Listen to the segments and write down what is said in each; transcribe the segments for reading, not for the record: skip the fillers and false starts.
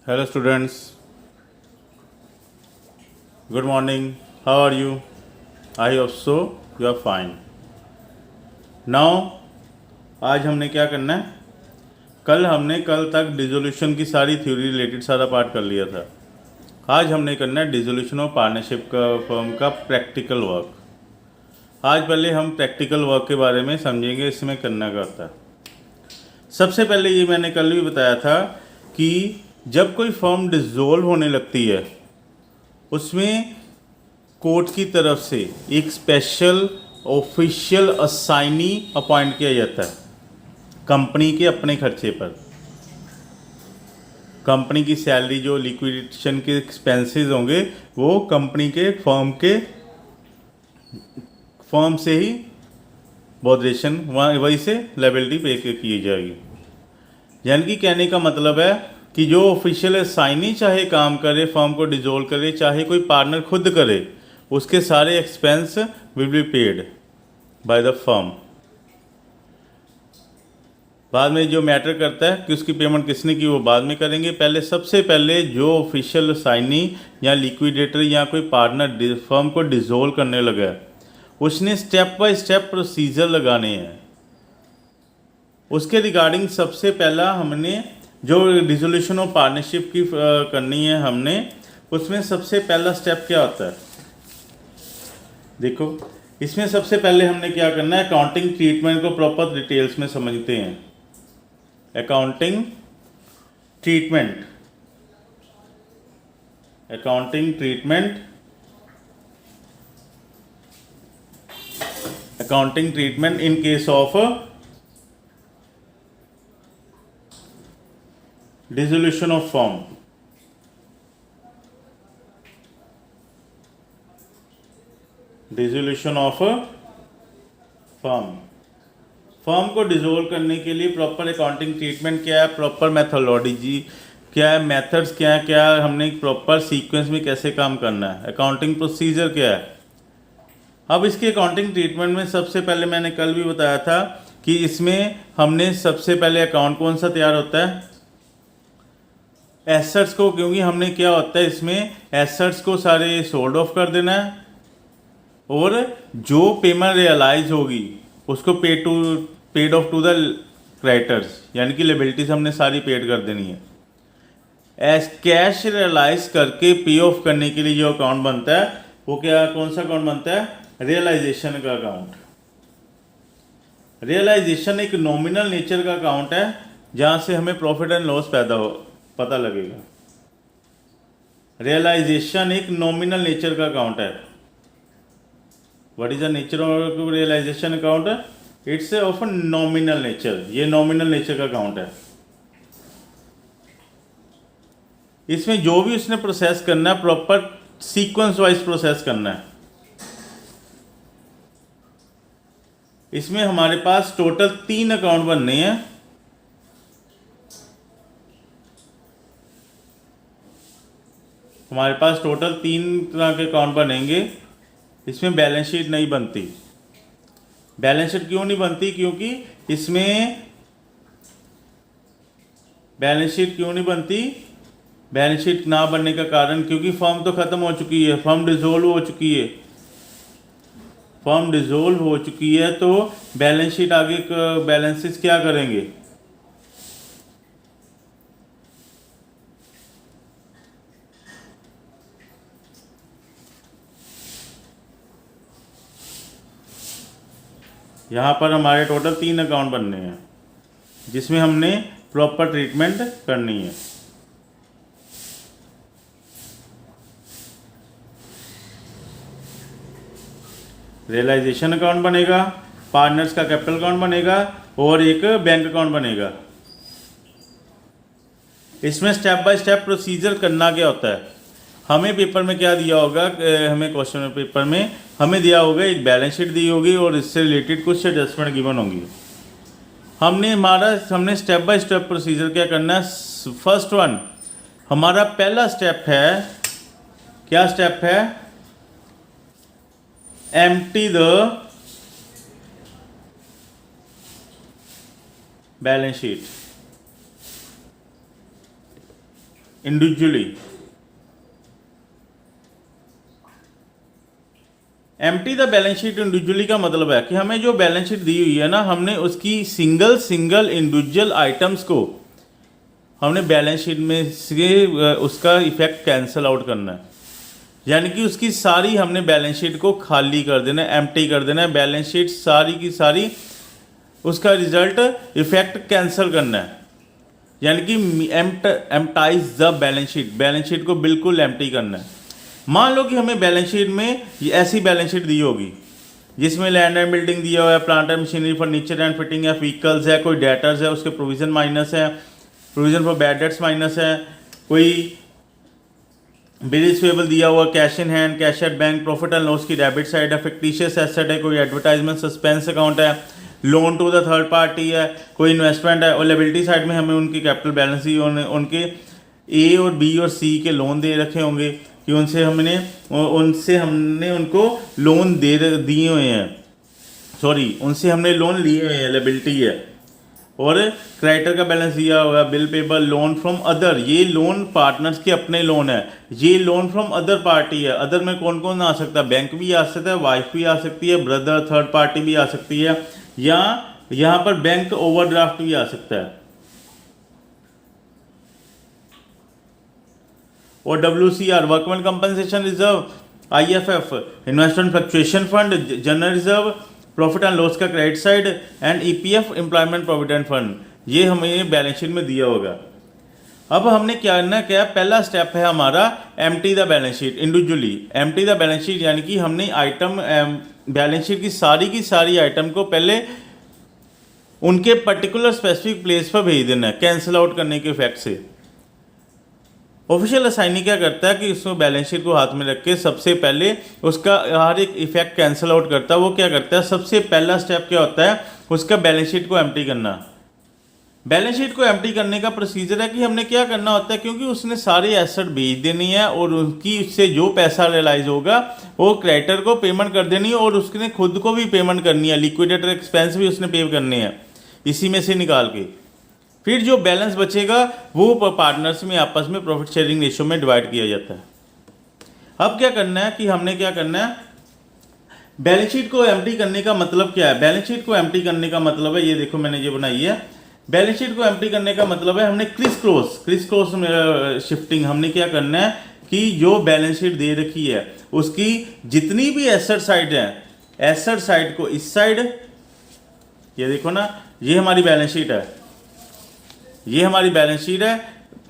Hello students, good morning. How are you? I hope so you are fine. Now आज हमने क्या करना है? कल तक डिसोल्यूशन की सारी थ्योरी रिलेटेड सारा पार्ट कर लिया था। आज हमने करना है डिसोल्यूशन ऑफ पार्टनरशिप का फर्म का प्रैक्टिकल वर्क। आज पहले हम प्रैक्टिकल वर्क के बारे में समझेंगे, इसमें करना क्या होता है। सबसे पहले ये मैंने कल भी बताया था कि जब कोई फर्म डिसॉल्व होने लगती है उसमें कोर्ट की तरफ से एक स्पेशल ऑफिशियल असाइनी अपॉइंट किया जाता है कंपनी के अपने खर्चे पर। कंपनी की सैलरी जो लिक्विडेशन के एक्सपेंसेस होंगे वो कंपनी के फर्म से ही बॉडरेशन वहीं से लायबिलिटी पे की जाएगी। यानी कि कहने का मतलब है कि जो ऑफिशियल असाइनी चाहे काम करे, फर्म को डिसॉल्व करे, चाहे कोई पार्टनर खुद करे, उसके सारे expense will be paid by the firm. बाद में जो मैटर करता है कि उसकी पेमेंट किसने की वो बाद में करेंगे। सबसे पहले जो ऑफिशियल असाइनी या लिक्विडेटर या कोई पार्टनर फर्म को डिसॉल्व करने लगा है उसने स्टेप बाय स्टेप प्रोसीजर लगाने हैं। उसके रिगार्डिंग सबसे पहला हमने जो डिसोल्यूशन ऑफ पार्टनरशिप की करनी है हमने, उसमें सबसे पहला स्टेप क्या होता है देखो। इसमें सबसे पहले हमने क्या करना है, अकाउंटिंग ट्रीटमेंट को प्रॉपर डिटेल्स में समझते हैं। Accounting treatment in case of dissolution of firm. Dissolution of firm को डिसॉल्व करने के लिए प्रॉपर अकाउंटिंग ट्रीटमेंट क्या है, प्रॉपर मेथोडोलॉजी क्या है, मेथड्स क्या है, क्या हमने प्रॉपर सीक्वेंस में कैसे काम करना है, अकाउंटिंग प्रोसीजर क्या है। अब इसके अकाउंटिंग ट्रीटमेंट में सबसे पहले मैंने कल भी बताया था कि इसमें हमने सबसे पहले अकाउंट कौन सा तैयार होता है, एसेट्स को, क्योंकि हमने क्या होता है इसमें एसेट्स को सारे सोल्ड ऑफ कर देना है और जो पेमेंट रियलाइज होगी उसको paid off to the creditors, यानी कि लायबिलिटीज हमने सारी पेड कर देनी है। एज कैश रियलाइज करके पे ऑफ करने के लिए जो अकाउंट बनता है वो कौन सा अकाउंट बनता है, रियलाइजेशन का अकाउंट। रियलाइजेशन एक नॉमिनल नेचर का अकाउंट है जहां से हमें प्रॉफिट एंड लॉस पता लगेगा। रियलाइजेशन एक नॉमिनल नेचर का अकाउंट है। What is the nature of realization account? It's of nominal nature. ये नॉमिनल नेचर का अकाउंट है। इसमें जो भी उसने प्रोसेस करना है प्रॉपर सीक्वेंस वाइज प्रोसेस करना है। इसमें हमारे पास टोटल 3 अकाउंट बनने हैं। हमारे पास टोटल 3 तरह के अकाउंट बनेंगे। इसमें बैलेंस शीट नहीं बनती। बैलेंस शीट क्यों नहीं बनती? क्योंकि इसमें बैलेंस शीट क्यों नहीं बनती? बैलेंस शीट ना बनने का कारण क्योंकि फर्म तो खत्म हो चुकी है, फर्म डिसॉल्व हो चुकी है। फर्म डिसॉल्व हो चुकी है तो बैलेंस शीट आगे बैलेंसेस क्या करेंगे? यहाँ पर हमारे टोटल 3 अकाउंट बनने हैं जिसमें हमने प्रॉपर ट्रीटमेंट करनी है। रियलाइजेशन अकाउंट बनेगा, पार्टनर्स का कैपिटल अकाउंट बनेगा और एक बैंक अकाउंट बनेगा। इसमें स्टेप बाय स्टेप प्रोसीजर करना क्या होता है, हमें पेपर में क्या दिया होगा, हमें क्वेश्चन पेपर में हमें दिया होगा एक बैलेंस शीट दी होगी और इससे रिलेटेड कुछ एडजस्टमेंट गिवन होंगी। हमने स्टेप बाय स्टेप प्रोसीजर क्या करना है। फर्स्ट वन हमारा पहला स्टेप है, क्या स्टेप है, empty the balance sheet. Individually. Empty the balance sheet individually का मतलब है कि हमें जो बैलेंस शीट दी हुई है ना, हमने उसकी सिंगल इंडिविजुअल आइटम्स को हमने बैलेंस शीट में से उसका इफेक्ट कैंसिल आउट करना है। यानी कि उसकी सारी हमने बैलेंस शीट को खाली कर देना है, एम्प्टी कर देना है। बैलेंस शीट सारी की सारी उसका रिजल्ट इफेक्ट कैंसिल करना है, यानी कि एम्प्टाइज द बैलेंस शीट को बिल्कुल एम्प्टी करना है। मान लो कि हमें बैलेंस शीट में ऐसी बैलेंस शीट दी होगी जिसमें लैंड एंड बिल्डिंग दिया हुआ है, plant and machinery, furniture and fitting है, व्हीकल्स है, कोई डेटर्स है, उसके प्रोविजन माइनस है, provision for bad debts minus है, कोई बिल रिसीवेबल दिया हुआ, cash in hand, cash at bank, profit and loss की डेबिट साइड है, फिक्टिशियस एसेट है, कोई एडवर्टाइजमेंट सस्पेंस अकाउंट है, loan to the third party है, कोई इन्वेस्टमेंट है, और लायबिलिटी साइड में हमें उनकी कैपिटल बैलेंस ही उनके ए और बी और सी के लोन दे रखे होंगे कि उनसे हमने उनको लोन दिए हुए हैं, सॉरी उनसे हमने लोन लिए हुए हैं, लायबिलिटी है। और क्रेडिटर का बैलेंस दिया हुआ है, bill payable, loan from other, ये लोन पार्टनर्स के अपने लोन है, ये लोन फ्रॉम अदर पार्टी है। अदर में कौन कौन आ सकता है? बैंक भी आ सकता है, वाइफ भी आ सकती है, ब्रदर, थर्ड पार्टी भी आ सकती है, या यहाँ पर बैंक ओवरड्राफ्ट भी आ सकता है। और WCR workman compensation reserve, IFF investment fluctuation fund, general reserve, profit and loss का credit side, and EPF employment provident fund, ये हमें बैलेंस शीट में दिया होगा। अब हमने क्या करना, क्या पहला स्टेप है हमारा empty the balance sheet individually. Empty the balance sheet यानी कि हमने आइटम बैलेंस शीट की सारी आइटम को पहले उनके पर्टिकुलर स्पेसिफिक प्लेस पर भेज देना है कैंसिल आउट करने के इफेक्ट से। ऑफिशियल असाइनी क्या करता है कि उसको बैलेंस शीट को हाथ में रख के सबसे पहले उसका हर एक इफेक्ट कैंसिल आउट करता है। वो क्या करता है, सबसे पहला स्टेप क्या होता है, उसका बैलेंस शीट को एम्प्टी करना। बैलेंस शीट को एम्प्टी करने का प्रोसीजर है कि हमने क्या करना होता है, क्योंकि उसने सारे एसेट बेच देनी है और उनकी उससे जो पैसा रियलाइज होगा वो क्रेडिटर को पेमेंट कर देनी है, और उसने खुद को भी पेमेंट करनी है, लिक्विडेटर एक्सपेंस भी उसने पे करने हैं इसी में से निकाल के। फिर जो बैलेंस बचेगा वो पार्टनर्स में आपस में प्रॉफिट शेयरिंग रेशियो में डिवाइड किया जाता है। अब क्या करना है कि हमने क्या करना है, बैलेंस शीट को एम्प्टी करने का मतलब क्या है। बैलेंस शीट को एम्प्टी करने का मतलब है, ये देखो मैंने ये बनाई है, बैलेंस शीट को एम्प्टी करने का मतलब है हमने क्रिस क्रॉस शिफ्टिंग, हमने क्या करना है कि जो बैलेंस शीट दे रखी है उसकी जितनी भी एसेट साइड है, एसेट साइड को इस साइड, ये देखो ना, ये हमारी बैलेंस शीट है, ये हमारी बैलेंस शीट है।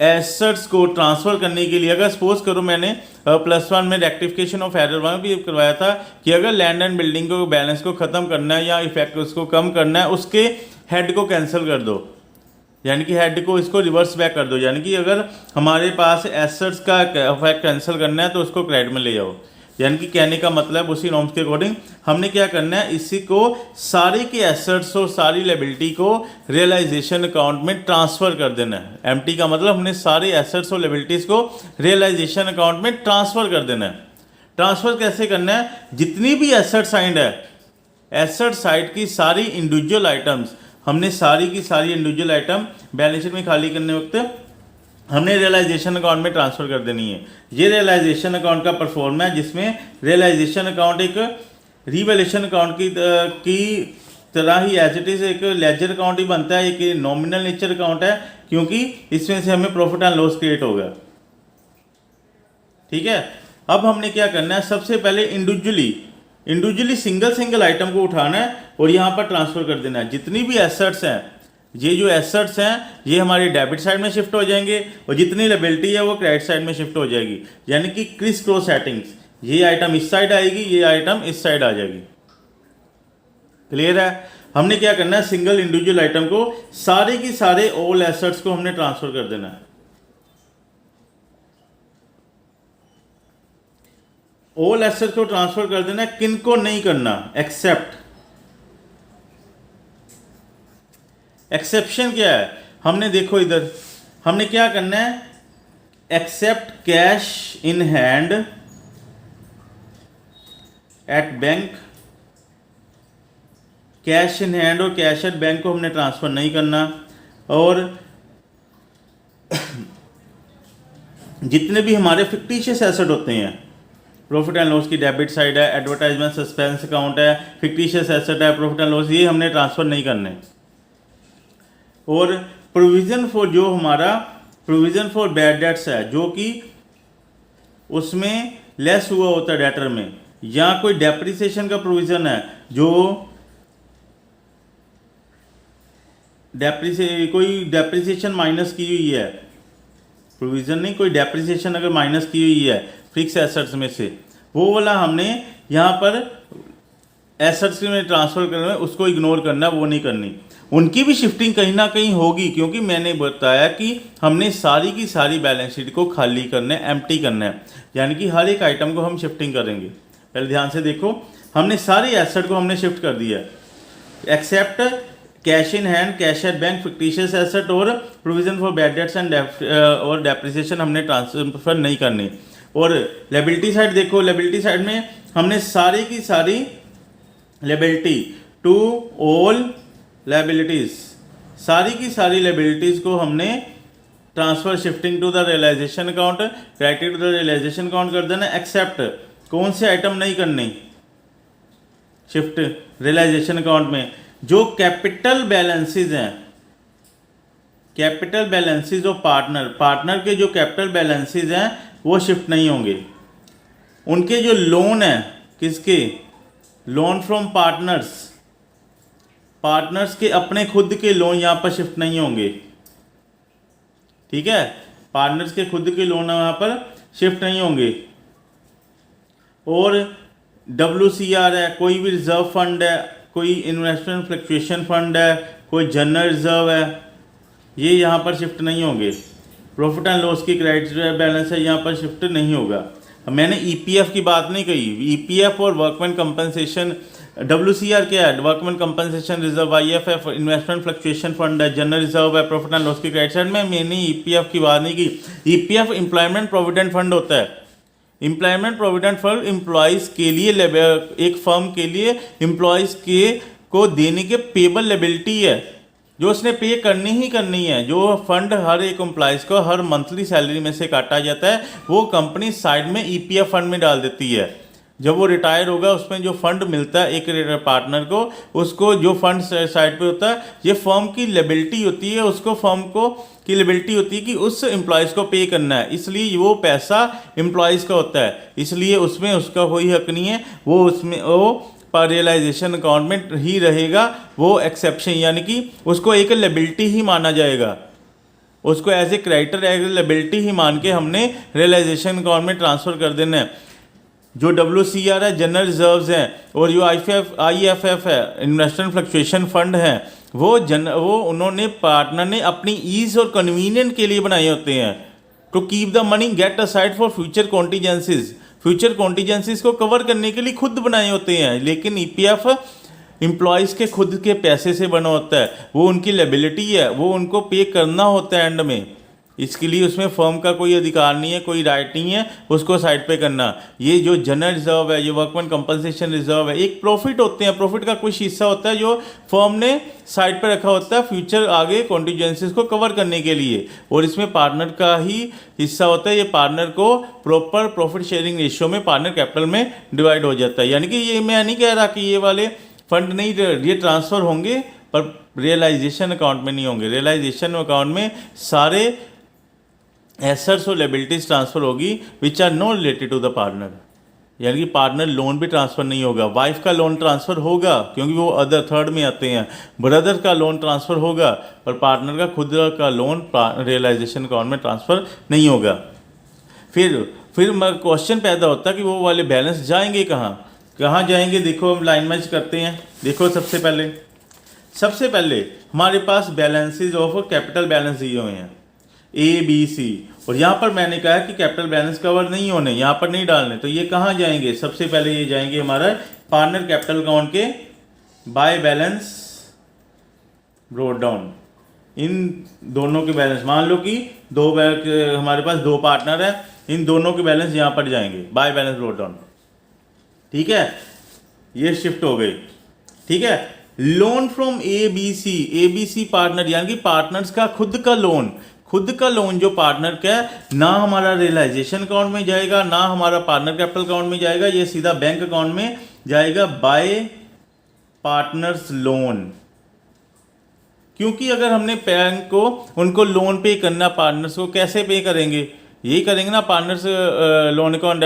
एसेट्स को ट्रांसफर करने के लिए अगर सपोज करो मैंने +1 में रेक्टिफिकेशन ऑफ एरर 1 भी करवाया था कि अगर लैंड एंड बिल्डिंग को बैलेंस को ख़त्म करना है या इफेक्ट उसको कम करना है, उसके हेड को कैंसिल कर दो, यानी कि हेड को इसको रिवर्स बैक कर दो। यानी कि अगर हमारे पास एसेट्स का इफेक्ट कैंसिल करना है तो उसको क्रेडिट में ले जाओ। यानी कि कहने का मतलब उसी नॉर्म्स के अकॉर्डिंग हमने क्या करना है, इसी को सारे के एसेट्स और सारी लायबिलिटी को रियलाइजेशन अकाउंट में ट्रांसफ़र कर देना है। एम्प्टी का मतलब हमने सारे एसेट्स और लायबिलिटीज़ को रियलाइजेशन अकाउंट में ट्रांसफ़र कर देना है। ट्रांसफ़र कैसे करना है, जितनी भी एसेट साइड है, एसेट साइड की सारी इंडिविजुअल आइटम्स, हमने सारी की सारी इंडिविजुअल आइटम बैलेंस शीट में खाली करने वक्त हमने रियलाइजेशन अकाउंट में ट्रांसफ़र कर देनी है। ये रियलाइजेशन अकाउंट का परफॉर्म है, जिसमें रियलाइजेशन अकाउंट एक रिवैल्यूएशन अकाउंट की तरह ही एज इट इज़ एक लेजर अकाउंट ही बनता है, एक नॉमिनल नेचर अकाउंट है, क्योंकि इसमें से हमें प्रॉफिट एंड लॉस क्रिएट होगा। ठीक है, अब हमने क्या करना है, सबसे पहले इंडिविजुअली सिंगल आइटम को उठाना है और यहाँ पर ट्रांसफ़र कर देना है। जितनी भी एसेट्स हैं, ये जो एसेट्स हैं ये हमारी डेबिट साइड में शिफ्ट हो जाएंगे और जितनी लायबिलिटी है वो क्रेडिट साइड में शिफ्ट हो जाएगी। यानी कि क्रिस क्रॉस सेटिंग्स, ये आइटम इस साइड आएगी, ये आइटम इस साइड आ जाएगी। क्लियर है। हमने क्या करना है, सिंगल इंडिविजुअल आइटम को सारे की सारे ऑल एसेट्स को हमने ट्रांसफर कर देना है। ऑल एसेट्स को ट्रांसफर कर देना है, किनको नहीं करना, एक्सेप्शन क्या है, हमने देखो इधर हमने क्या करना है, except cash in hand at bank, cash in hand और कैश एट बैंक को हमने ट्रांसफर नहीं करना, और जितने भी हमारे फिक्टिशियस एसेट होते हैं, प्रॉफिट एंड लॉस की डेबिट साइड है, एडवर्टाइजमेंट सस्पेंस अकाउंट है, फिक्टिशियस एसेट है, प्रॉफिट एंड लॉस, ये हमने ट्रांसफ़र नहीं करने। और प्रोविज़न फॉर, जो हमारा प्रोविज़न फॉर बैड डेट्स है, जो कि उसमें लेस हुआ होता है डेटर में, या कोई डेप्रिसिएशन का प्रोविज़न है, जो कोई डेप्रिसिएशन माइनस की हुई है, प्रोविज़न नहीं, कोई डेप्रिसिएशन अगर माइनस की हुई है फिक्स एसेट्स में से, वो वाला हमने यहाँ पर एसेट्स में ट्रांसफ़र करना है, उसको इग्नोर करना, वो नहीं करनी। उनकी भी शिफ्टिंग कहीं ना कहीं होगी, क्योंकि मैंने बताया कि हमने सारी की सारी बैलेंस शीट को खाली करना है, एम्प्टी करना है, यानी कि हर एक आइटम को हम शिफ्टिंग करेंगे। पहले ध्यान से देखो, हमने सारे एसेट को हमने शिफ्ट कर दिया except cash in hand, cash at bank, fictitious asset और provision for bad debts and और डेप्रिसिएशन हमने ट्रांसफर नहीं करनी। और लायबिलिटी साइड देखो, लायबिलिटी साइड में हमने सारी की सारी लायबिलिटी टू ऑल लायबिलिटीज, सारी की सारी लायबिलिटीज को हमने transfer shifting to the realization account, credit to the realization account कर देना, एक्सेप्ट कौन से आइटम नहीं करनी शिफ्ट रियलाइजेशन अकाउंट में, जो कैपिटल बैलेंसेस हैं, capital balances of partner, partner के जो कैपिटल बैलेंसेस हैं वो शिफ्ट नहीं होंगे। उनके जो लोन है, किसके लोन फ्रॉम पार्टनर्स, पार्टनर्स के अपने खुद के लोन यहाँ पर शिफ्ट नहीं होंगे, ठीक है, पार्टनर्स के खुद के लोन यहाँ पर शिफ्ट नहीं होंगे। और WCR है, कोई भी रिजर्व फंड है, कोई इन्वेस्टमेंट फ्लक्चुएशन फंड है, कोई जनरल रिजर्व है, ये यहाँ पर शिफ्ट नहीं होंगे। प्रॉफिट एंड लॉस की क्रेडिट बैलेंस है, यहाँ पर शिफ्ट नहीं होगा। मैंने EPF की बात नहीं कही, EPF और वर्कमैन कंपनसेशन, WCR क्या है, workman compensation reserve, IFF investment fluctuation fund है, जनरल रिजर्व है, प्रॉफिट एंड लॉस की क्रेडिट साइड में मैंने EPF की बात नहीं की। EPF एम्प्लॉयमेंट प्रोविडेंट फंड होता है, एम्प्लॉयमेंट प्रोविडेंट फंड एम्प्लॉयज़ के लिए, एक फर्म के लिए एम्प्लॉयज़ के को देने के पेबल लायबिलिटी है, जो उसने पे करनी ही करनी है। जो फंड हर एक एम्प्लॉयज़ को हर मंथली सैलरी में से काटा जाता है, वो कंपनी साइड में EPF फंड में डाल देती है। जब वो रिटायर होगा, उसमें जो फंड मिलता है एक पार्टनर को, उसको जो फंड साइड पे होता है, ये फर्म की लायबिलिटी होती है, उसको फर्म को की लायबिलिटी होती है कि उस एम्प्लॉयज़ को पे करना है, इसलिए वो पैसा एम्प्लॉयज़ का होता है, इसलिए उसमें उसका कोई हक नहीं है, वो उसमें वो पर रियलाइजेशन अकाउंट में ही रहेगा, वो एक्सेप्शन, यानी कि उसको एक लायबिलिटी ही माना जाएगा, उसको as a creditor as a liability ही मान के हमने रियलाइजेशन अकाउंट में ट्रांसफ़र कर देना है। जो WCR है, जनरल रिजर्व्स हैं, और जो IFF है, इन्वेस्टमेंट फ्लक्चुएशन फंड है, वो उन्होंने पार्टनर ने अपनी ईज और कन्वीनियंट के लिए बनाए होते हैं, to keep the money get aside for future contingencies, future contingencies को कवर करने के लिए खुद बनाए होते हैं। लेकिन EPF एम्प्लॉयज़ के खुद के पैसे से बना होता है, वो उनकी लायबिलिटी है, वो उनको पे करना होता है एंड में, इसके लिए उसमें फर्म का कोई अधिकार नहीं है, कोई राइट नहीं है उसको साइड पे करना। ये जो जनरल रिजर्व है, ये वर्कमैन कंपनसेशन रिजर्व है, एक प्रॉफिट होते हैं, प्रॉफिट का कुछ हिस्सा होता है जो फर्म ने साइड पे रखा होता है फ्यूचर आगे कॉन्टीजेंसीज को कवर करने के लिए, और इसमें पार्टनर का ही हिस्सा होता है। ये पार्टनर को प्रॉपर प्रॉफिट शेयरिंग रेशियो में पार्टनर कैपिटल में डिवाइड हो जाता है। यानी कि ये मैं नहीं कह रहा कि ये वाले फंड नहीं, ये ट्रांसफ़र होंगे पर रियलाइजेशन अकाउंट में नहीं होंगे। रियलाइजेशन अकाउंट में सारे एसेट्स और लायबिलिटीज ट्रांसफर होगी which are not related to the partner, यानी कि पार्टनर लोन भी ट्रांसफ़र नहीं होगा। वाइफ का लोन ट्रांसफ़र होगा क्योंकि वो अदर थर्ड में आते हैं, ब्रदर का लोन ट्रांसफ़र होगा, पर पार्टनर का खुद का लोन रियलाइजेशन अकाउंट में ट्रांसफ़र नहीं होगा। फिर क्वेश्चन पैदा होता है कि वो वाले बैलेंस जाएंगे कहाँ जाएंगे। देखो हम लाइन मैच करते हैं। देखो सबसे पहले हमारे पास बैलेंसेज ऑफ कैपिटल बैलेंस दिए हुए हैं ABC, और यहाँ पर मैंने कहा कि कैपिटल बैलेंस कवर नहीं होने, यहाँ पर नहीं डालने, तो ये कहाँ जाएंगे। सबसे पहले ये जाएंगे हमारा पार्टनर कैपिटल अकाउंट के बाय बैलेंस ब्रोट डाउन। इन दोनों के बैलेंस, मान लो कि हमारे पास दो पार्टनर है, इन दोनों के बैलेंस यहाँ पर जाएंगे बाय बैलेंस ब्रोट डाउन, ठीक है, ये शिफ्ट हो गई, ठीक है। लोन फ्रॉम ABC पार्टनर, यानी कि पार्टनर्स का खुद खुद का लोन जो पार्टनर का है, ना हमारा रियलाइजेशन अकाउंट में जाएगा, ना हमारा पार्टनर कैपिटल अकाउंट में जाएगा, ये सीधा बैंक अकाउंट में जाएगा बाय पार्टनर्स लोन। क्योंकि अगर हमने बैंक को उनको लोन पे करना, पार्टनर्स को कैसे पे करेंगे, यही करेंगे ना, partners loan account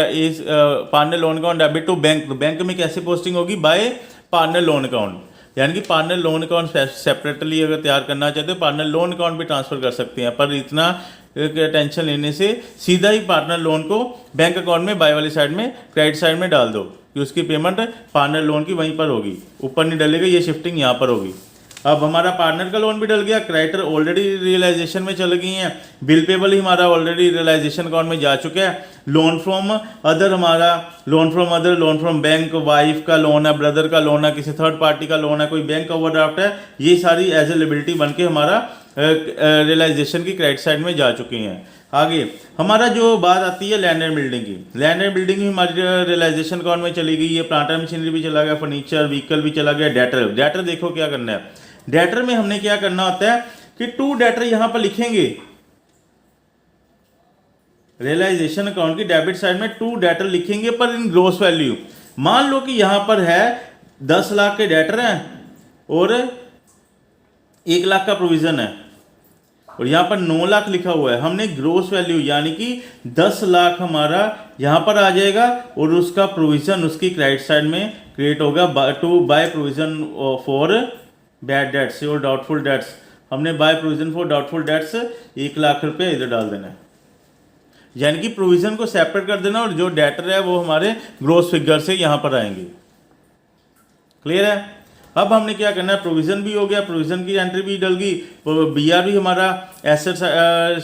partner loan account debit to bank, तो बैंक में कैसे पोस्टिंग होगी, बाय पार्टनर लोन अकाउंट। यानी कि पार्टनर लोन अकाउंट सेपरेटली अगर तैयार करना चाहते हो पार्टनर लोन अकाउंट भी ट्रांसफर कर सकते हैं, पर इतना टेंशन लेने से सीधा ही पार्टनर लोन को बैंक अकाउंट में बाय वाली साइड में, क्रेडिट साइड में डाल दो कि उसकी पेमेंट पार्टनर लोन की वहीं पर होगी, ऊपर नहीं डलेगा, ये शिफ्टिंग यहाँ पर होगी। अब हमारा पार्टनर का लोन भी डल गया, क्रेडिटर ऑलरेडी रियलाइजेशन में चल गई हैं, बिल पेबल ही हमारा ऑलरेडी रियलाइजेशन अकाउंट में जा चुका है। लोन फ्रॉम अदर, हमारा loan from other, loan from bank, wife का लोन है, ब्रदर का लोन है, किसी थर्ड पार्टी का लोन है, कोई बैंक ओवरड्राफ्ट है, ये सारी एज ए लिबिलिटी बन के हमारा रियलाइजेशन की क्रेडिट साइड में जा चुकी हैं। आगे हमारा जो बात आती है लैंड एंड बिल्डिंग की, लैंड एंड बिल्डिंग भी हमारी रियलाइजेशन अकाउंट में चली गई है, प्लांट एंड मशीनरी भी चला गया, फर्नीचर व्हीकल भी चला गया। डेटर, डेटर देखो क्या करना है, डेटर में हमने क्या करना होता है कि टू डेटर यहां पर लिखेंगे, रियलाइजेशन अकाउंट की डेबिट साइड में टू डेटर लिखेंगे, पर इन ग्रोस वैल्यू। मान लो कि यहां पर है 10 लाख के डेटर हैं और 1 लाख का प्रोविजन है, और यहां पर 9 लाख लिखा हुआ है, हमने ग्रोस वैल्यू यानी कि 10 लाख हमारा यहां पर आ जाएगा, और उसका प्रोविजन उसकी क्रेडिट साइड में क्रिएट होगा to by provision for bad debts और डाउटफुल डेट्स। हमने by provision for doubtful debts 1 lakh रुपए इधर डाल देना है, यानी कि प्रोविजन को सेपरेट कर देना, और जो डेटर है वो हमारे ग्रोस फिगर से यहां पर आएंगे। क्लियर है? अब हमने क्या करना है, प्रोविजन भी हो गया, प्रोविजन की एंट्री भी डल गई, बीआर भी हमारा एसेट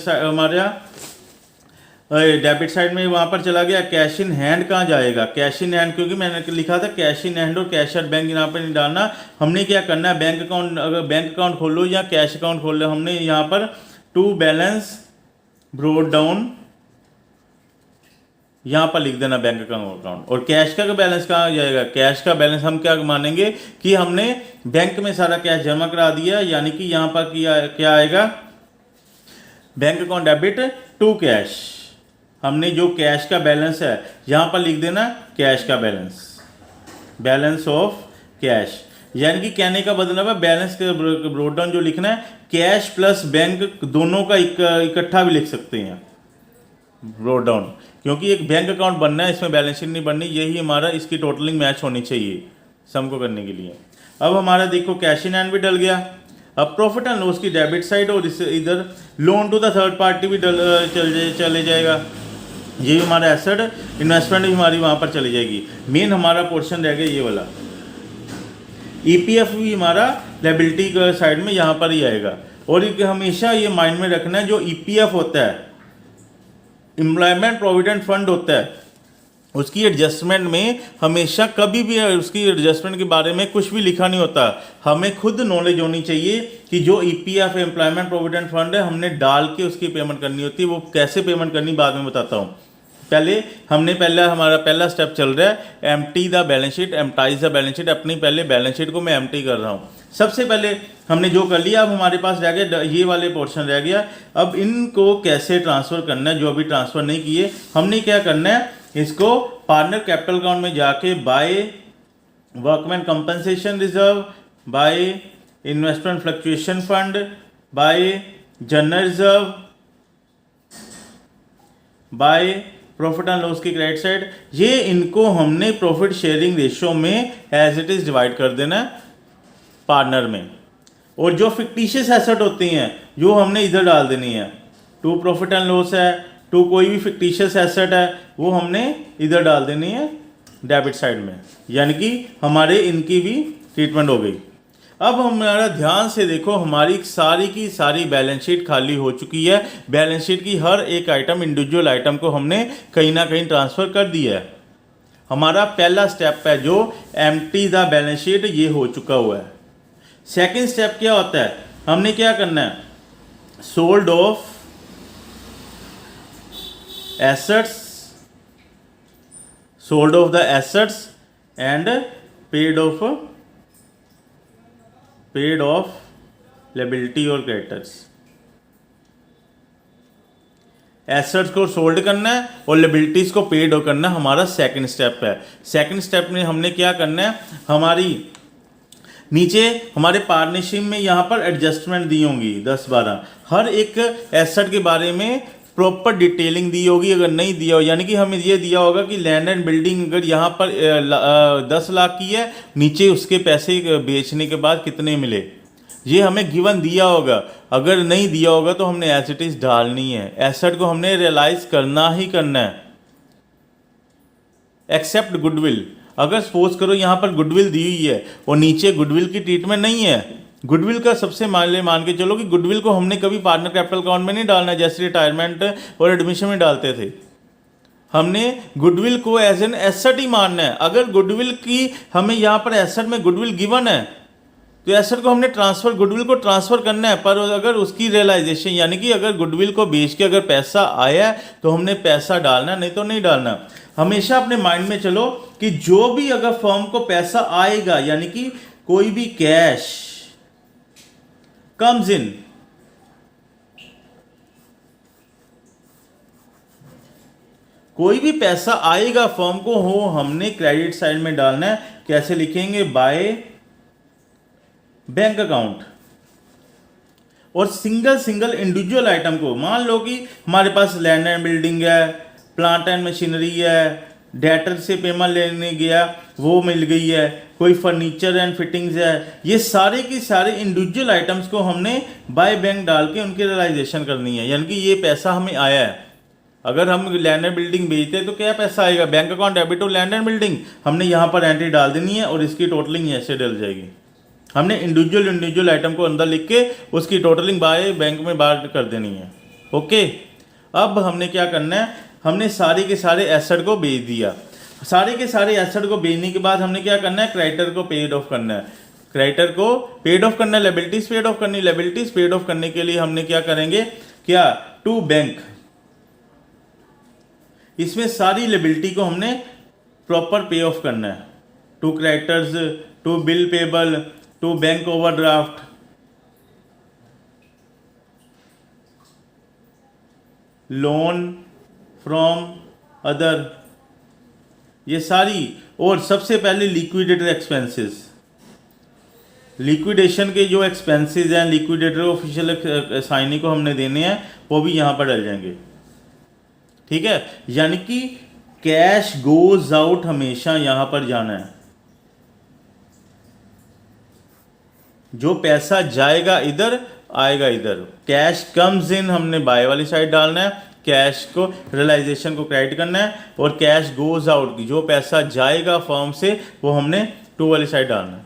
हमारा डेबिट साइड में वहां पर चला गया। कैश इन हैंड कहाँ जाएगा, कैश इन हैंड, क्योंकि मैंने लिखा था कैश इन हैंड और कैश एट बैंक यहाँ पर नहीं डालना। हमने क्या करना है, बैंक अकाउंट, अगर बैंक अकाउंट खोल लो या कैश अकाउंट खोल लो, हमने यहाँ पर टू बैलेंस ब्रोड डाउन यहाँ पर लिख देना बैंक अकाउंट। और कैश का बैलेंस कहाँ जाएगा, कैश का बैलेंस हम क्या मानेंगे कि हमने बैंक में सारा कैश जमा करा दिया, यानी कि यहाँ पर क्या आएगा, bank account debit to cash. हमने जो कैश का बैलेंस है यहाँ पर लिख देना कैश का बैलेंस, बैलेंस ऑफ कैश, यानी कि कहने का मतलब है बैलेंस ब्रोड डाउन जो लिखना है, कैश प्लस बैंक दोनों का इकट्ठा भी लिख सकते हैं ब्रोड डाउन, क्योंकि एक बैंक अकाउंट बनना है, इसमें बैलेंस शीट नहीं बननी, यही हमारा इसकी टोटलिंग मैच होनी चाहिए सम को करने के लिए। अब हमारा देखो कैश इन हैंड भी डल गया। अब प्रॉफिट एंड लॉस की डेबिट साइड और इधर loan to the third party भी चले जाएगा, ये भी हमारा एसेट, इन्वेस्टमेंट भी हमारी वहाँ पर चली जाएगी। मेन हमारा पोर्शन रह गया ये वाला, ईपीएफ भी हमारा लायबिलिटी के साइड में यहाँ पर ही आएगा। और हमेशा ये माइंड में रखना है, जो ईपीएफ होता है, एम्प्लॉयमेंट प्रोविडेंट फंड होता है, उसकी एडजस्टमेंट में हमेशा कभी भी उसकी एडजस्टमेंट के बारे में कुछ भी लिखा नहीं होता। हमें खुद नॉलेज होनी चाहिए कि जो ईपीएफ एम्प्लॉयमेंट प्रोविडेंट फंड है हमने डाल के उसकी पेमेंट करनी होती है। वो कैसे पेमेंट करनी बाद में बताता हूँ। हमारा पहला स्टेप चल रहा है empty the balance sheet, empties the balance sheet. अपनी पहले बैलेंस शीट को मैं एम्प्टी कर रहा हूँ। सबसे पहले हमने जो कर लिया, अब हमारे पास रह गया ये वाले पोर्शन रह गया। अब इनको कैसे ट्रांसफ़र करना है, जो अभी ट्रांसफ़र नहीं किए, हमने क्या करना है, इसको पार्टनर कैपिटल अकाउंट में जाके by workman compensation reserve, by investment fluctuation fund, by general reserve, by profit and loss की क्रेडिट साइड, ये इनको हमने प्रॉफिट शेयरिंग रेशियो में एज इट इज डिवाइड कर देना है पार्टनर में। और जो फिक्टिशियस एसेट होती हैं जो हमने इधर डाल देनी है, टू प्रॉफिट एंड लॉस है, टू कोई भी फिक्टिशियस एसेट है, वो हमने इधर डाल देनी है डेबिट साइड में। यानी कि हमारे इनकी भी ट्रीटमेंट हो गई। अब हमारा ध्यान से देखो, हमारी सारी की सारी बैलेंस शीट खाली हो चुकी है। बैलेंस शीट की हर एक आइटम, इंडिविजुअल आइटम को हमने कहीं ना कहीं ट्रांसफ़र कर दिया है। हमारा पहला स्टेप है जो एम्प्टी द बैलेंस शीट, ये हो चुका हुआ है। सेकंड स्टेप क्या होता है, हमने क्या करना है, sold off assets, sold off the assets and paid of liability और क्रेडिटर्स। एसेट्स को सोल्ड करना है और लिबिलिटीज को पेड करना हमारा सेकंड स्टेप है। सेकंड स्टेप में हमने क्या करना है, हमारी नीचे हमारे पार्टनरशिप में यहाँ पर एडजस्टमेंट दी होंगी 10-12, हर एक एसेट के बारे में प्रॉपर डिटेलिंग दी होगी। अगर नहीं दिया हो, यानी कि हमें ये दिया होगा कि लैंड एंड बिल्डिंग अगर यहाँ पर 10 लाख की है, नीचे उसके पैसे बेचने के बाद कितने मिले, ये हमें गिवन दिया होगा। अगर नहीं दिया होगा तो हमने एज इट इज डालनी है, एसेट को हमने रियलाइज करना ही करना है। एक्सेप्ट गुडविल, अगर सपोज करो यहाँ पर गुडविल दी हुई है और नीचे गुडविल की ट्रीटमेंट नहीं है, गुडविल का सबसे मान के चलो कि गुडविल को हमने कभी पार्टनर कैपिटल अकाउंट में नहीं डालना, जैसे रिटायरमेंट और एडमिशन में डालते थे। हमने गुडविल को एज एन एसेट ही मानना है। अगर गुडविल की हमें यहाँ पर एसेट में गुडविल गिवन है तो एसेट को हमने गुडविल को ट्रांसफर करना है। पर अगर उसकी रियलाइजेशन, यानी कि अगर गुडविल को बेच के अगर पैसा आया है तो हमने पैसा डालना, नहीं तो नहीं डालना। हमेशा अपने माइंड में चलो कि जो भी अगर फर्म को पैसा आएगा, यानी कि कोई भी कैश कम्स इन, कोई भी पैसा आएगा फर्म को हो, हमने क्रेडिट साइड में डालना है। कैसे लिखेंगे, बाय बैंक अकाउंट। और सिंगल इंडिविजुअल आइटम को, मान लो कि हमारे पास लैंड एंड बिल्डिंग है, प्लांट एंड मशीनरी है, डेटर से पेमेंट लेने गया वो मिल गई है, कोई फर्नीचर एंड फिटिंग्स है, ये सारे की सारे इंडिविजुअल आइटम्स को हमने बाय बैंक डाल के उनकी रियलाइजेशन करनी है। यानी कि ये पैसा हमें आया है। अगर हम लैंड एंड बिल्डिंग बेचते हैं तो क्या पैसा आएगा, bank account debit to land and building, हमने यहाँ पर एंट्री डाल देनी है और इसकी टोटलिंग ऐसे डल जाएगी। हमने इंडिविजुअल आइटम को अंदर लिख के उसकी टोटलिंग बाय बैंक में बाहर कर देनी है। ओके, अब हमने क्या करना है, हमने सारे के सारे एसेट को बेच दिया। सारे के सारे एसेट को बेचने के बाद हमने क्या करना है, क्रेडिटर को पेड ऑफ करना है। क्रेडिटर को पेड ऑफ करना है, लायबिलिटीज पेड ऑफ करनी। लायबिलिटीज पेड ऑफ करने के लिए हमने क्या करेंगे, क्या टू बैंक, इसमें सारी लायबिलिटी को हमने प्रॉपर पे ऑफ करना है। To creditors, to bill payable, to bank overdraft, loan from other, ये सारी। और सबसे पहले लिक्विडेटर एक्सपेंसेस, लिक्विडेशन के जो एक्सपेंसेस हैं लिक्विडेटर ऑफिशियल साइनी को हमने देने हैं, वो भी यहाँ पर डल जाएंगे। ठीक है, यानी कि कैश गोज आउट हमेशा यहाँ पर जाना है। जो पैसा जाएगा इधर आएगा इधर। कैश कम्स इन हमने बाय वाली साइड डालना है, कैश को रियलाइजेशन को क्रेडिट करना है, और कैश गोज आउट जो पैसा जाएगा फर्म से वो हमने टू वाली साइड डालना है।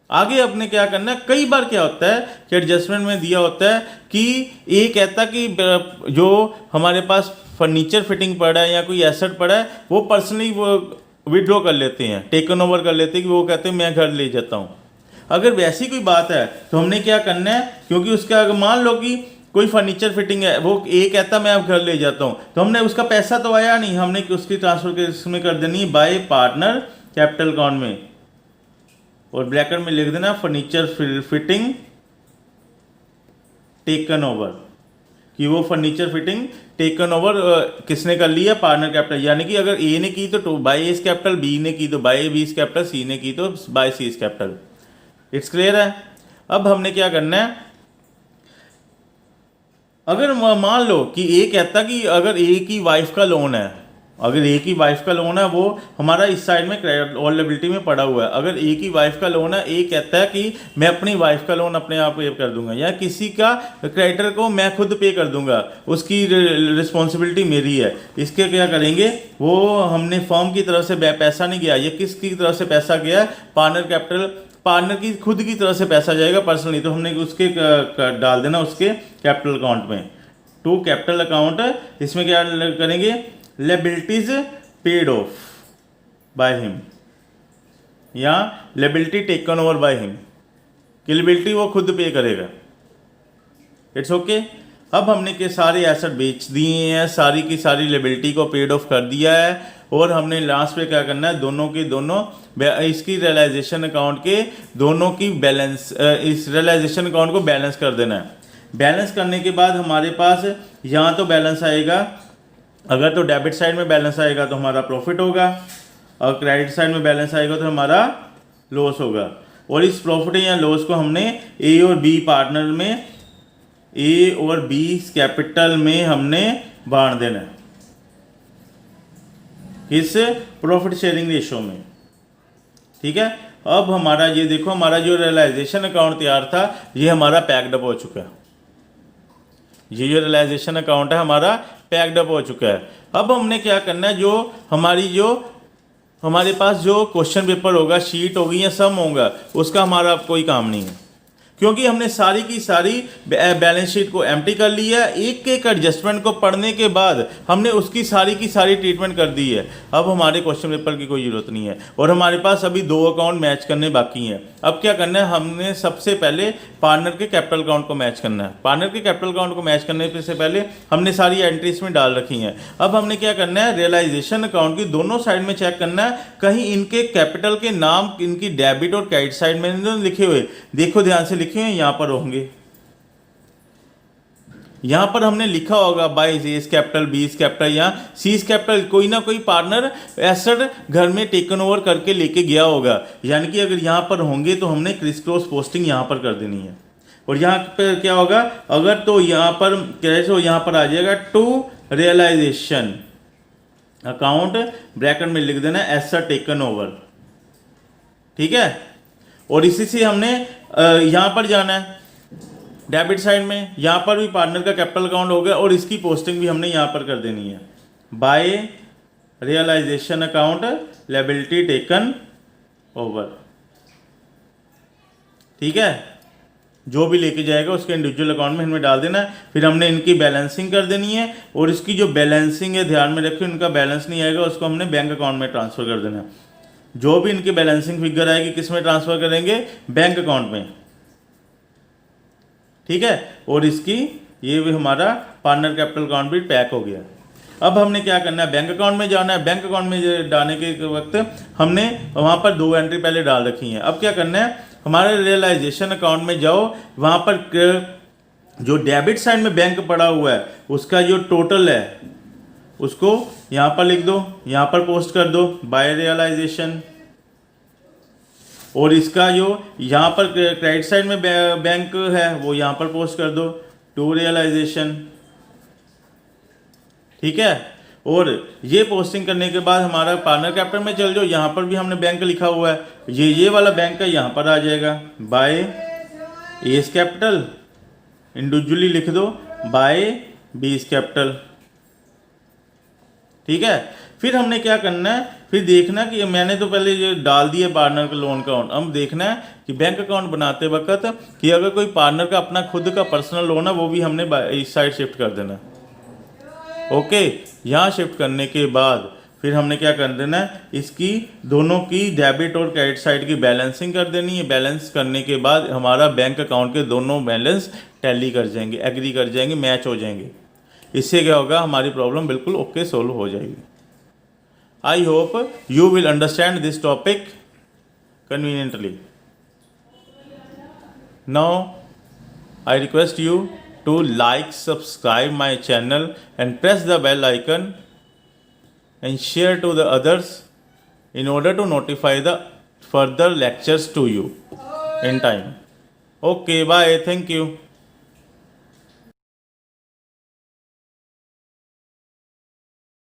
आगे अपने क्या करना है, कई बार क्या होता है कि एडजस्टमेंट में दिया होता है कि ये कहता कि जो हमारे पास फर्नीचर फिटिंग पड़ा है या कोई एसेट पड़ा है वो पर्सनली वो विड्रॉ कर लेते हैं, टेकन ओवर कर लेते हैं, कि वो कहते हैं मैं घर ले जाता हूँ। अगर वैसी कोई बात है तो हमने क्या करना है, क्योंकि उसका अगर मान लो कि कोई फर्नीचर फिटिंग है, वो एक कहता मैं अब घर ले जाता हूँ, तो हमने उसका पैसा तो आया नहीं, हमने उसकी ट्रांसफर में कर देनी बाय पार्टनर कैपिटल अकाउंट में, और ब्रैकेट में लिख देना फर्नीचर फिटिंग टेकन ओवर, कि वो फर्नीचर फिटिंग टेकन ओवर किसने कर लिया, पार्टनर कैपिटल। यानी कि अगर ए ने की तो बाय एस कैपिटल, बी ने की तो बाय बी कैपिटल, सी ने की तो by C capital. It's clear है। अब हमने क्या करना है, अगर मान लो कि ए कहता कि अगर ए की वाइफ का लोन है, अगर ए की वाइफ का लोन है वो हमारा इस साइड में क्रेडिट और लायबिलिटी में पड़ा हुआ है। अगर ए की वाइफ का लोन है, ए कहता है कि मैं अपनी वाइफ का लोन अपने आप पे कर दूंगा, या किसी का क्रेडिटर को मैं खुद पे कर दूंगा, उसकी रिस्पॉन्सिबिलिटी मेरी है। इसके क्या करेंगे, वो हमने फर्म की तरफ से पैसा नहीं गया, ये किसकी तरफ से पैसा गया, पार्टनर कैपिटल, पार्टनर की खुद की तरफ से पैसा जाएगा पर्सनली, तो हमने उसके डाल देना उसके कैपिटल अकाउंट में, टू कैपिटल अकाउंट। इसमें क्या करेंगे, liabilities paid off by him या liability taken over by him, कि लायबिलिटी वो खुद पे करेगा। It's okay. अब हमने के सारे एसेट बेच दिए हैं, सारी की सारी लायबिलिटी को पेड ऑफ कर दिया है, और हमने लास्ट पे क्या करना है, दोनों की दोनों इसकी रियलाइजेशन अकाउंट के दोनों की बैलेंस, इस रियलाइजेशन अकाउंट को बैलेंस कर देना है। बैलेंस करने के बाद हमारे पास यहाँ तो बैलेंस आएगा, अगर तो डेबिट साइड में बैलेंस आएगा तो हमारा प्रॉफिट होगा, और क्रेडिट साइड में बैलेंस आएगा तो हमारा लॉस होगा। और इस प्रॉफिट या लॉस को हमने ए और बी पार्टनर में, ए और बी कैपिटल में हमने बांट देना है, किस प्रॉफिट शेयरिंग रेशो में। ठीक है, अब हमारा ये देखो, हमारा जो रियलाइजेशन अकाउंट तैयार था ये हमारा पैक्ड अप हो चुका है। ये जो रियलाइजेशन अकाउंट है हमारा पैक्ड अप हो चुका है। अब हमने क्या करना है, जो हमारे पास जो क्वेश्चन पेपर होगा, शीट होगी या सम होगा, उसका हमारा अब कोई काम नहीं है, क्योंकि हमने सारी की सारी बैलेंस शीट को एम्प्टी कर लिया। एक एक एडजस्टमेंट को पढ़ने के बाद हमने उसकी सारी की सारी ट्रीटमेंट कर दी है। अब हमारे क्वेश्चन पेपर की कोई ज़रूरत नहीं है, और हमारे पास अभी 2 अकाउंट मैच करने बाकी हैं। अब क्या करना है, हमने सबसे पहले पार्टनर के कैपिटल अकाउंट को मैच करना है। पार्टनर के कैपिटल अकाउंट को मैच करने से पहले हमने सारी एंट्रीज में डाल रखी हैं। अब हमने क्या करना है, रियलाइजेशन अकाउंट की दोनों साइड में चेक करना है, कहीं इनके कैपिटल के नाम इनकी डेबिट और क्रेडिट साइड में लिखे हुए, देखो ध्यान से लिखे हुए यहाँ पर होंगे। यहां पर हमने लिखा होगा by S capital, B capital या सी कैपिटल, कोई ना कोई पार्टनर एसेट घर में टेकन ओवर करके लेके गया होगा। यानी कि अगर यहां पर होंगे तो हमने क्रिस क्रॉस पोस्टिंग यहां पर कर देनी है। और यहां पर क्या होगा, अगर तो यहां पर कैसे हो, यहां पर आ जाएगा टू रियलाइजेशन अकाउंट, ब्रैकेट में लिख देना एसेट टेकन ओवर। ठीक है, और इसी से हमने यहां पर जाना है डेबिट साइड में, यहां पर भी पार्टनर का कैपिटल अकाउंट हो गया, और इसकी पोस्टिंग भी हमने यहां पर कर देनी है by realization account liability taken over. ठीक है, जो भी लेके जाएगा उसके इंडिविजुअल अकाउंट में हमें डाल देना है। फिर हमने इनकी बैलेंसिंग कर देनी है, और इसकी जो बैलेंसिंग है ध्यान में रखिए, इनका बैलेंस नहीं आएगा उसको हमने बैंक अकाउंट में ट्रांसफर कर देना है। जो भी इनकी बैलेंसिंग फिगर आएगी किस में ट्रांसफर करेंगे, बैंक अकाउंट में। ठीक है, और इसकी ये भी हमारा पार्टनर कैपिटल अकाउंट भी पैक हो गया। अब हमने क्या करना है, बैंक अकाउंट में जाना है। बैंक अकाउंट में डालने के वक्त हमने वहाँ पर 2 एंट्री पहले डाल रखी हैं। अब क्या करना है, हमारे रियलाइजेशन अकाउंट में जाओ, वहाँ पर जो डेबिट साइड में बैंक पड़ा हुआ है उसका जो टोटल है उसको यहाँ पर लिख दो, यहाँ पर पोस्ट कर दो बाय रियलाइजेशन। और इसका जो यहाँ पर क्रेडिट साइड में बैंक है वो यहाँ पर पोस्ट कर दो टू रियलाइजेशन। ठीक है, और ये पोस्टिंग करने के बाद हमारा पार्टनर कैपिटल में चल जाओ, यहाँ पर भी हमने बैंक लिखा हुआ है, ये वाला बैंक है, यहाँ पर आ जाएगा बाय एस कैपिटल, इंडिविजुअली लिख दो बाय बी कैपिटल। ठीक है, फिर हमने क्या करना है, फिर देखना कि मैंने तो पहले ये डाल दिया पार्टनर का लोन अकाउंट। अब देखना है कि बैंक अकाउंट बनाते वक्त कि अगर कोई पार्टनर का अपना खुद का पर्सनल लोन है वो भी हमने इस साइड शिफ्ट कर देना है। ओके, यहाँ शिफ्ट करने के बाद फिर हमने क्या कर देना है, इसकी दोनों की डेबिट और क्रेडिट साइड की बैलेंसिंग कर देनी है। बैलेंस करने के बाद हमारा बैंक अकाउंट के दोनों बैलेंस टैली कर जाएंगे, एग्री कर जाएंगे, मैच हो जाएंगे। इससे क्या होगा, हमारी प्रॉब्लम बिल्कुल ओके सोल्व हो जाएगी। I hope you will understand this topic conveniently. Now I request you to like, subscribe my channel and press the bell icon and share to the others in order to notify the further lectures to you in time. Okay, bye. Thank you.